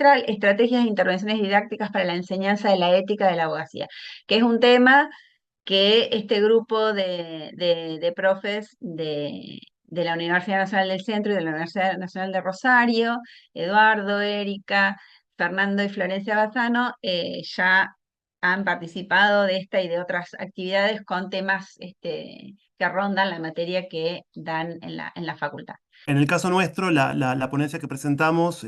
magistral, Estrategias e Intervenciones Didácticas para la Enseñanza de la Ética de la Abogacía, que es un tema que este grupo de profes de la Universidad Nacional del Centro y de la Universidad Nacional de Rosario, Eduardo, Erika, Fernando y Florencia Bazzano, ya han participado de esta y de otras actividades con temas que rondan la materia que dan en la facultad. En el caso nuestro, la ponencia que presentamos,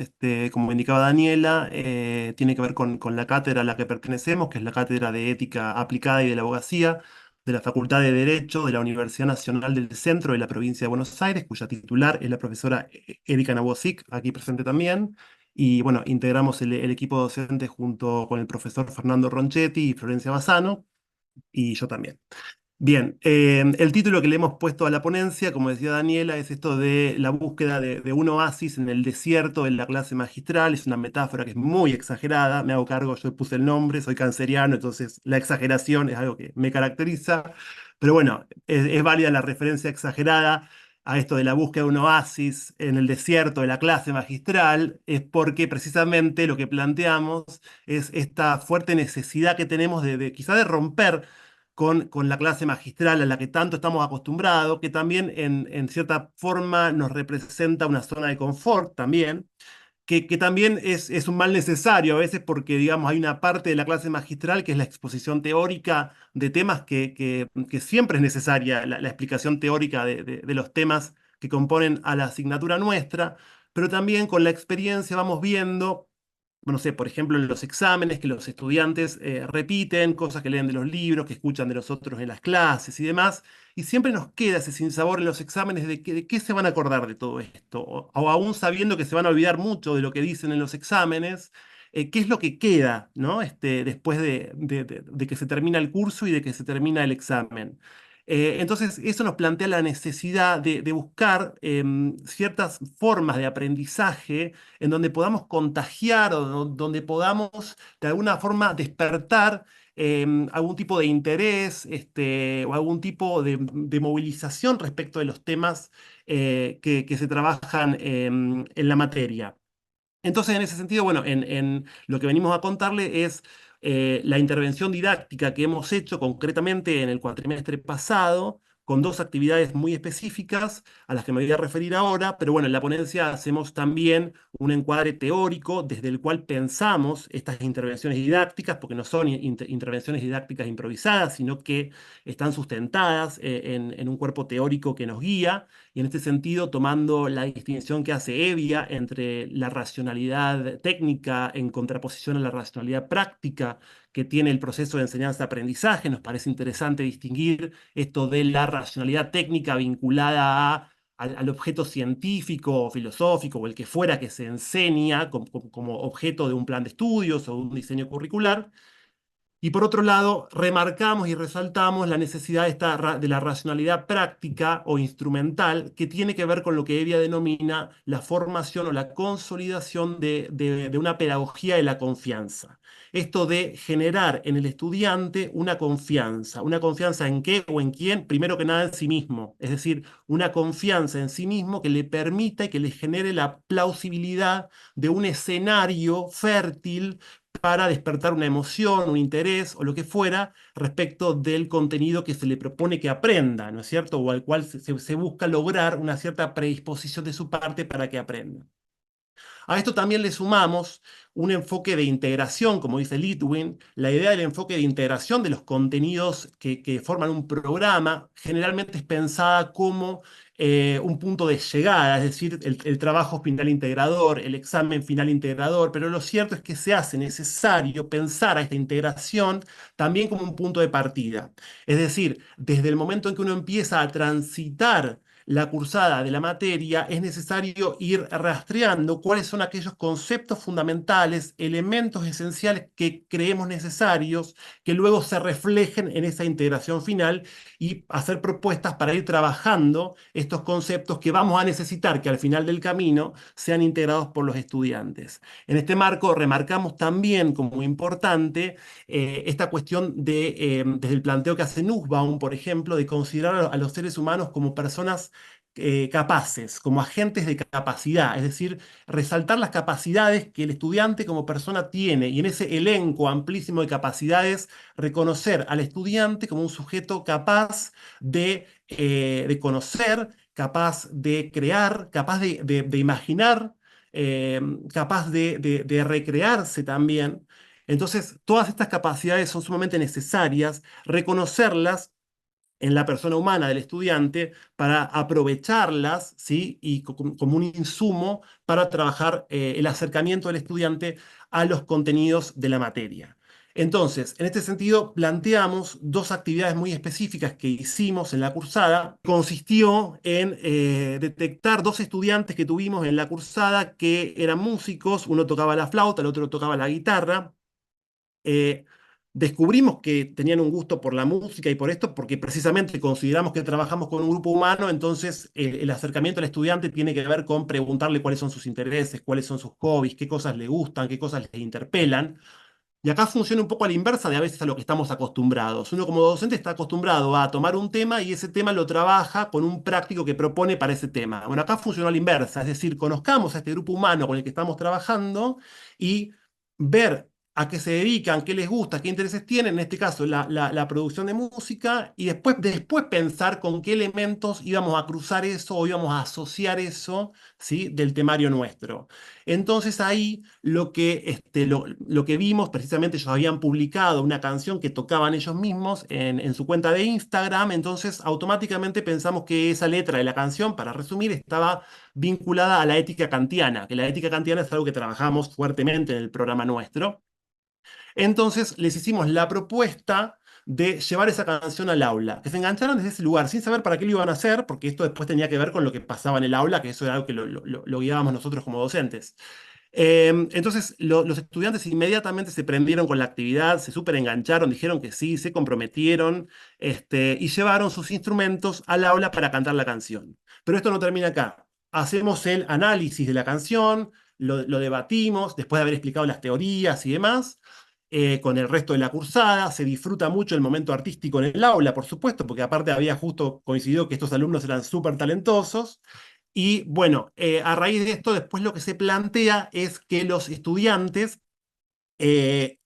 como indicaba Daniela, tiene que ver con la cátedra a la que pertenecemos, que es la Cátedra de Ética Aplicada y de la Abogacía de la Facultad de Derecho de la Universidad Nacional del Centro de la provincia de Buenos Aires, cuya titular es la profesora Erika Nabosic, aquí presente también. Y bueno, integramos el equipo docente junto con el profesor Fernando Ronchetti y Florencia Bazzano, y yo también. Bien, el título que le hemos puesto a la ponencia, como decía Daniela, es esto de la búsqueda de un oasis en el desierto en la clase magistral. Es una metáfora que es muy exagerada, me hago cargo, yo puse el nombre, soy canceriano, entonces la exageración es algo que me caracteriza. Pero bueno, es válida la referencia exagerada a esto de la búsqueda de un oasis en el desierto de la clase magistral, es porque precisamente lo que planteamos es esta fuerte necesidad que tenemos quizá de romper con la clase magistral a la que tanto estamos acostumbrados, que también en cierta forma nos representa una zona de confort también, que también es un mal necesario a veces porque, digamos, hay una parte de la clase magistral que es la exposición teórica de temas que siempre es necesaria, la explicación teórica de los temas que componen a la asignatura nuestra, pero también con la experiencia vamos viendo, no sé, por ejemplo, en los exámenes, que los estudiantes repiten cosas que leen de los libros, que escuchan de los otros en las clases y demás, y siempre nos queda ese sinsabor en los exámenes de qué se van a acordar de todo esto, o aún sabiendo que se van a olvidar mucho de lo que dicen en los exámenes, qué es lo que queda, ¿no? Después de que se termina el curso y de que se termina el examen. Entonces, eso nos plantea la necesidad de buscar ciertas formas de aprendizaje en donde podamos contagiar o donde podamos de alguna forma despertar algún tipo de interés o algún tipo de movilización respecto de los temas que se trabajan en la materia. Entonces, en ese sentido, bueno, en lo que venimos a contarle es la intervención didáctica que hemos hecho concretamente en el cuatrimestre pasado, con dos actividades muy específicas a las que me voy a referir ahora, pero bueno, en la ponencia hacemos también un encuadre teórico desde el cual pensamos estas intervenciones didácticas, porque no son intervenciones didácticas improvisadas, sino que están sustentadas en un cuerpo teórico que nos guía y en este sentido, tomando la distinción que hace Hevia entre la racionalidad técnica en contraposición a la racionalidad práctica que tiene el proceso de enseñanza-aprendizaje, nos parece interesante distinguir esto de la racionalidad técnica vinculada al objeto científico o filosófico o el que fuera que se enseña como objeto de un plan de estudios o un diseño curricular. Y por otro lado, remarcamos y resaltamos la necesidad de la racionalidad práctica o instrumental que tiene que ver con lo que Hevia denomina la formación o la consolidación de una pedagogía de la confianza. Esto de generar en el estudiante una confianza en qué o en quién, primero que nada en sí mismo, es decir, una confianza en sí mismo que le permita y que le genere la plausibilidad de un escenario fértil para despertar una emoción, un interés o lo que fuera respecto del contenido que se le propone que aprenda, ¿no es cierto? O al cual se busca lograr una cierta predisposición de su parte para que aprenda. A esto también le sumamos un enfoque de integración, como dice Litwin, la idea del enfoque de integración de los contenidos que forman un programa, generalmente es pensada como un punto de llegada, es decir, el trabajo final integrador, el examen final integrador, pero lo cierto es que se hace necesario pensar a esta integración también como un punto de partida. Es decir, desde el momento en que uno empieza a transitar la cursada de la materia, es necesario ir rastreando cuáles son aquellos conceptos fundamentales, elementos esenciales que creemos necesarios, que luego se reflejen en esa integración final y hacer propuestas para ir trabajando estos conceptos que vamos a necesitar que al final del camino sean integrados por los estudiantes. En este marco remarcamos también como importante esta cuestión desde el planteo que hace Nussbaum, por ejemplo, de considerar a los seres humanos como personas capaces, como agentes de capacidad, es decir, resaltar las capacidades que el estudiante como persona tiene y en ese elenco amplísimo de capacidades reconocer al estudiante como un sujeto capaz de conocer, capaz de crear, capaz de imaginar, eh, capaz de recrearse también. Entonces, todas estas capacidades son sumamente necesarias, reconocerlas en la persona humana del estudiante para aprovecharlas, ¿sí? Y como un insumo para trabajar el acercamiento del estudiante a los contenidos de la materia. Entonces, en este sentido, planteamos dos actividades muy específicas que hicimos en la cursada. Consistió en detectar dos estudiantes que tuvimos en la cursada que eran músicos, uno tocaba la flauta, el otro tocaba la guitarra. eh, Descubrimos que tenían un gusto por la música y por esto, porque precisamente consideramos que trabajamos con un grupo humano, entonces el acercamiento al estudiante tiene que ver con preguntarle cuáles son sus intereses, cuáles son sus hobbies, qué cosas le gustan, qué cosas les interpelan. Y acá funciona un poco a la inversa de a veces a lo que estamos acostumbrados. Uno como docente está acostumbrado a tomar un tema y ese tema lo trabaja con un práctico que propone para ese tema. Bueno, acá funcionó a la inversa, es decir, conozcamos a este grupo humano con el que estamos trabajando y ver a qué se dedican, qué les gusta, qué intereses tienen, en este caso la producción de música, y después pensar con qué elementos íbamos a cruzar eso o íbamos a asociar eso, ¿sí? Del temario nuestro. Entonces ahí lo que vimos, precisamente ellos habían publicado una canción que tocaban ellos mismos en su cuenta de Instagram, entonces automáticamente pensamos que esa letra de la canción, para resumir, estaba vinculada a la ética kantiana, que la ética kantiana es algo que trabajamos fuertemente en el programa nuestro. Entonces les hicimos la propuesta de llevar esa canción al aula, que se engancharon desde ese lugar, sin saber para qué lo iban a hacer, porque esto después tenía que ver con lo que pasaba en el aula, que eso era algo que lo guiábamos nosotros como docentes. Entonces los estudiantes inmediatamente se prendieron con la actividad, se súper engancharon, dijeron que sí, se comprometieron, y llevaron sus instrumentos al aula para cantar la canción. Pero esto no termina acá. Hacemos el análisis de la canción, lo debatimos, después de haber explicado las teorías y demás, con el resto de la cursada. Se disfruta mucho el momento artístico en el aula, por supuesto, porque aparte había justo coincidido que estos alumnos eran súper talentosos. Y bueno, a raíz de esto, después lo que se plantea es que los estudiantes,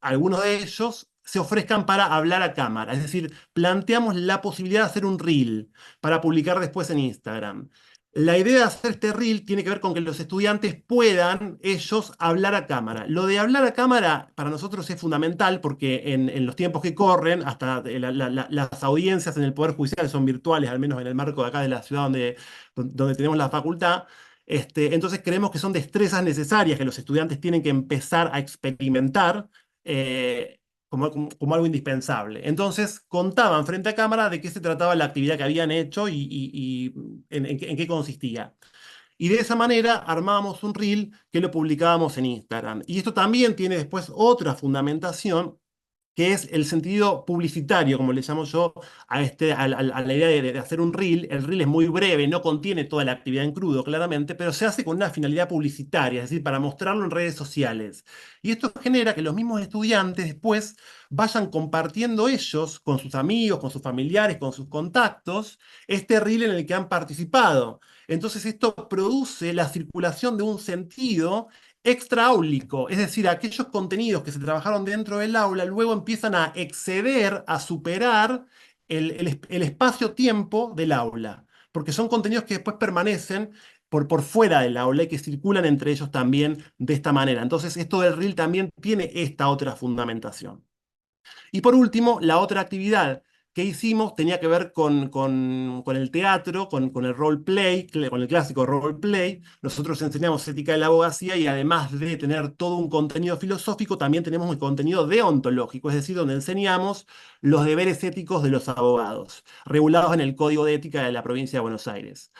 algunos de ellos, se ofrezcan para hablar a cámara. Es decir, planteamos la posibilidad de hacer un reel para publicar después en Instagram. La idea de hacer este reel tiene que ver con que los estudiantes puedan ellos hablar a cámara. Lo de hablar a cámara para nosotros es fundamental porque en los tiempos que corren, hasta las audiencias en el Poder Judicial son virtuales, al menos en el marco de acá de la ciudad donde tenemos la facultad. Entonces creemos que son destrezas necesarias que los estudiantes tienen que empezar a experimentar como algo indispensable. Entonces contaban frente a cámara de qué se trataba la actividad que habían hecho y en qué consistía. Y de esa manera armábamos un reel que lo publicábamos en Instagram. Y esto también tiene después otra fundamentación, que es el sentido publicitario, como le llamo yo, a la idea de hacer un reel. El reel es muy breve, no contiene toda la actividad en crudo, claramente, pero se hace con una finalidad publicitaria, es decir, para mostrarlo en redes sociales. Y esto genera que los mismos estudiantes después vayan compartiendo ellos con sus amigos, con sus familiares, con sus contactos, este reel en el que han participado. Entonces esto produce la circulación de un sentido extraáulico, es decir, aquellos contenidos que se trabajaron dentro del aula luego empiezan a exceder, a superar el espacio-tiempo del aula, porque son contenidos que después permanecen por fuera del aula y que circulan entre ellos también de esta manera. Entonces, esto del reel también tiene esta otra fundamentación. Y por último, la otra actividad que hicimos tenía que ver con el teatro, con el roleplay, con el clásico roleplay. Nosotros enseñamos ética de la abogacía y además de tener todo un contenido filosófico, también tenemos un contenido deontológico, es decir, donde enseñamos los deberes éticos de los abogados, regulados en el Código de Ética de la provincia de Buenos Aires.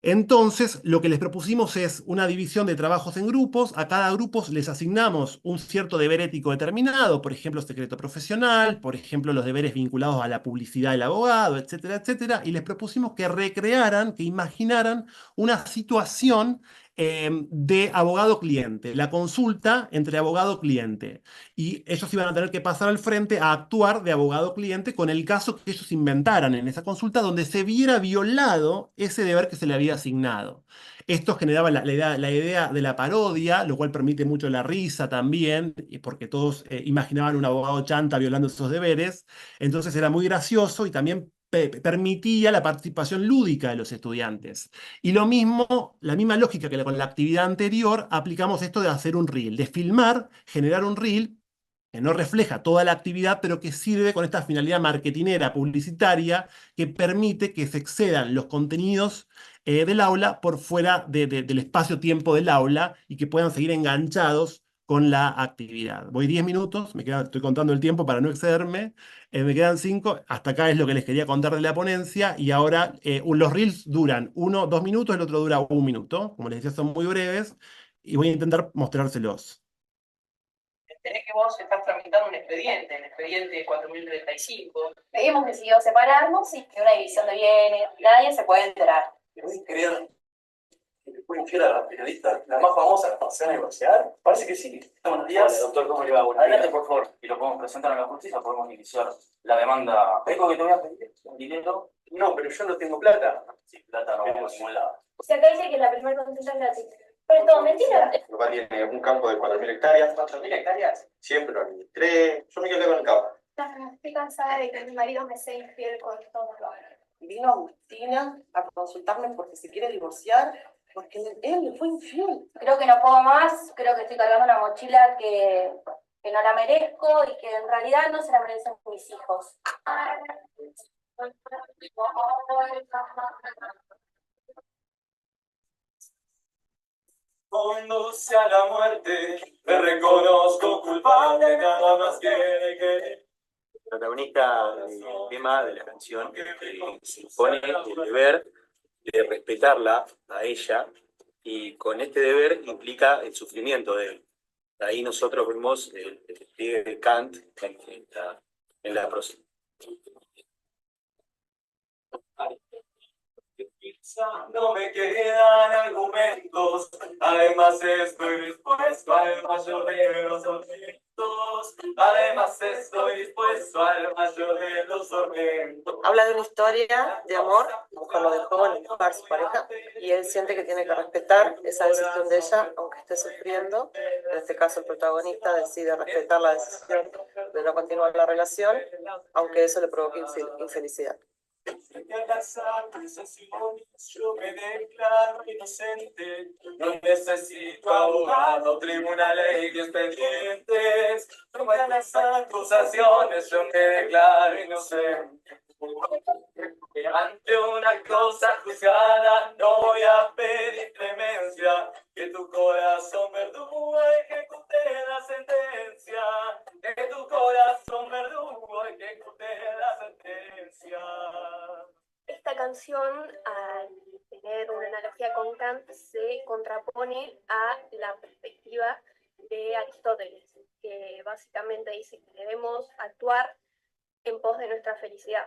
Entonces, lo que les propusimos es una división de trabajos en grupos. A cada grupo les asignamos un cierto deber ético determinado, por ejemplo, secreto profesional, por ejemplo, los deberes vinculados a la publicidad del abogado, etcétera, etcétera. Y les propusimos que recrearan, que imaginaran una situación de abogado-cliente, la consulta entre abogado-cliente. Y ellos iban a tener que pasar al frente a actuar de abogado-cliente con el caso que ellos inventaran en esa consulta donde se viera violado ese deber que se le había asignado. Esto generaba la idea de la parodia, lo cual permite mucho la risa también, porque todos imaginaban un abogado chanta violando esos deberes. Entonces era muy gracioso y también permitía la participación lúdica de los estudiantes. Y lo mismo, la misma lógica que con la actividad anterior, aplicamos esto de hacer un reel, de filmar, generar un reel que no refleja toda la actividad, pero que sirve con esta finalidad marketinera, publicitaria, que permite que se excedan los contenidos del aula por fuera del espacio-tiempo del aula y que puedan seguir enganchados con la actividad. Voy 10 minutos, estoy contando el tiempo para no excederme, me quedan 5, hasta acá es lo que les quería contar de la ponencia y ahora los reels duran 2 minutos, el otro dura 1 minuto, como les decía son muy breves y voy a intentar mostrárselos. Tenés que vos estás tramitando un expediente, el expediente 4035. Hemos decidido separarnos y que una división de bienes, nadie se puede enterar. ¿Puedes creer que le fue infiel a la periodista, la más famosa, se va a divorciar? Parece que sí. Buenos días. Hola, doctor, ¿cómo le va? Adelante, por favor. Y lo podemos presentar a la justicia, podemos iniciar la demanda. ¿Tengo que te voy a pedir un dinero? No, pero yo no tengo plata. Sin plata no vamos a ningún lado. O sea, acá dice que la primera consulta es gratis. Pero es todo mentira. Mi papá tiene un campo de 4.000 hectáreas. ¿4.000 hectáreas? Siempre lo administré. Yo me quedé con el campo. Estoy cansada de que mi marido me sea infiel con todo. Vino Agustina a consultarme porque se quiere divorciar, porque él le fue infiel. Creo que no puedo más, creo que estoy cargando una mochila que no la merezco y que en realidad no se la merecen mis hijos. Conduce a la muerte, me reconozco culpable, nada más que Protagonista del tema de la canción se impone el deber de respetarla a ella y con este deber implica el sufrimiento de él. Ahí nosotros vemos el despliegue de Kant en la prosa. No me quedan argumentos, además estoy dispuesto al mayor de los tormentos, además estoy dispuesto al mayor de los tormentos. Habla de una historia de amor, la mujer lo dejó en dejar su pareja, y él siente que tiene que respetar esa decisión de ella, aunque esté sufriendo. En este caso el protagonista decide respetar la decisión de no continuar la relación, aunque eso le provoque infelicidad. Yo me declaro inocente, no necesito abogado, tribunales y expedientes. Toman las acusaciones, yo me declaro inocente. Ante una cosa juzgada no voy a pedir clemencia, que tu corazón verdugo ejecute la sentencia, que tu corazón verdugo ejecute la sentencia. Esta canción, al tener una analogía con Kant, se contrapone a la perspectiva de Aristóteles, que básicamente dice que debemos actuar en pos de nuestra felicidad.